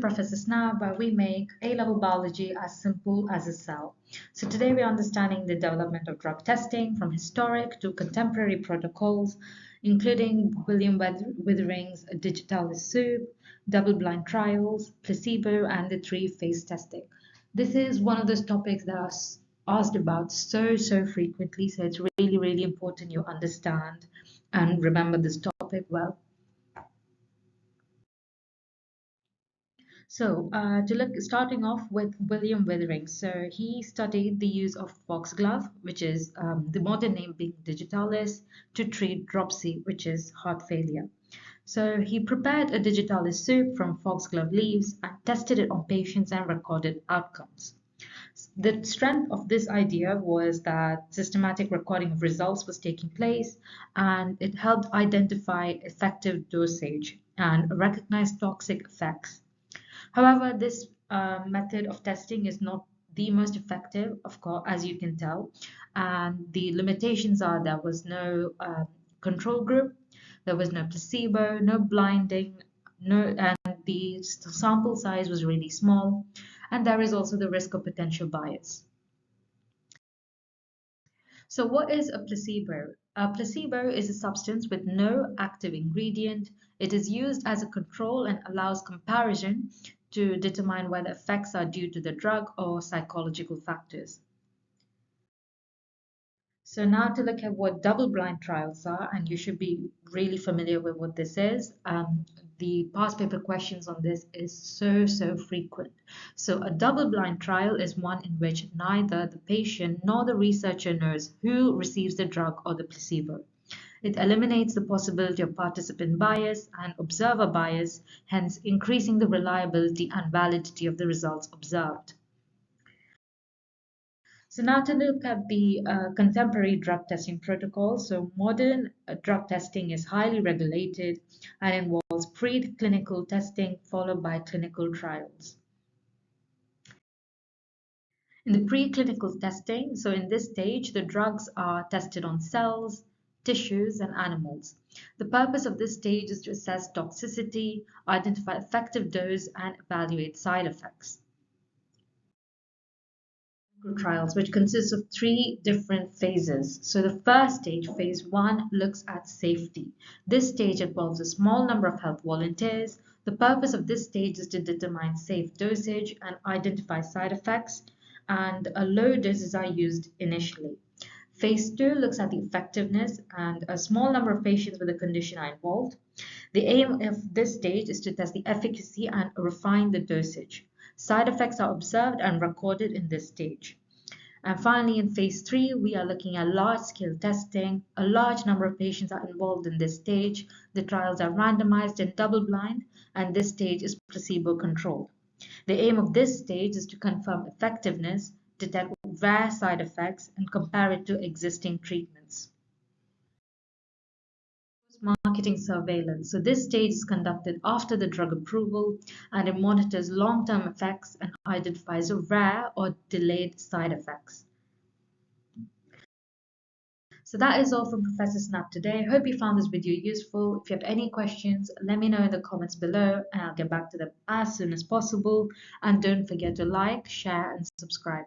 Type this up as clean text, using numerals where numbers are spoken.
Professor SNAB, where we make A-level biology as simple as a cell. So today we're understanding the development of drug testing from historic to contemporary protocols, including William Withering's digitalis soup, double-blind trials, placebo, and the three-phase testing. This is one of those topics that are asked about so frequently, so it's really important you understand and remember this topic well. So, starting off with William Withering. So, he studied the use of foxglove, which is the modern name being digitalis, to treat dropsy, which is heart failure. So, he prepared a digitalis soup from foxglove leaves and tested it on patients and recorded outcomes. The strength of this idea was that systematic recording of results was taking place and it helped identify effective dosage and recognize toxic effects. However, this method of testing is not the most effective, of course, as you can tell. And the limitations are there was no control group, there was no placebo, no blinding, and the sample size was really small. And there is also the risk of potential bias. So what is a placebo? A placebo is a substance with no active ingredient. It is used as a control and allows comparison to determine whether effects are due to the drug or psychological factors. So now to look at what double-blind trials are, and you should be really familiar with what this is. The past paper questions on this is so frequent. So a double-blind trial is one in which neither the patient nor the researcher knows who receives the drug or the placebo. It eliminates the possibility of participant bias and observer bias, hence increasing the reliability and validity of the results observed. So now to look at the contemporary drug testing protocol. So modern drug testing is highly regulated and involves preclinical testing followed by clinical trials. In the preclinical testing, so in this stage, the drugs are tested on cells, tissues, and animals. The purpose of this stage is to assess toxicity, identify effective dose, and evaluate side effects. Trials, which consists of three different phases. So the first stage, phase 1, looks at safety. This stage involves a small number of health volunteers. The purpose of this stage is to determine safe dosage and identify side effects, and low doses are used initially. Phase 2 looks at the effectiveness, and a small number of patients with the condition are involved. The aim of this stage is to test the efficacy and refine the dosage. Side effects are observed and recorded in this stage. And finally, in phase 3, we are looking at large-scale testing. A large number of patients are involved in this stage. The trials are randomized and double-blind, and this stage is placebo-controlled. The aim of this stage is to confirm effectiveness, detect rare side effects, and compare it to existing treatments. Marketing surveillance. So this stage is conducted after the drug approval and it monitors long-term effects and identifies rare or delayed side effects. So that is all from Professor SNAB today. Hope you found this video useful. If you have any questions, let me know in the comments below and I'll get back to them as soon as possible. And don't forget to like, share and subscribe.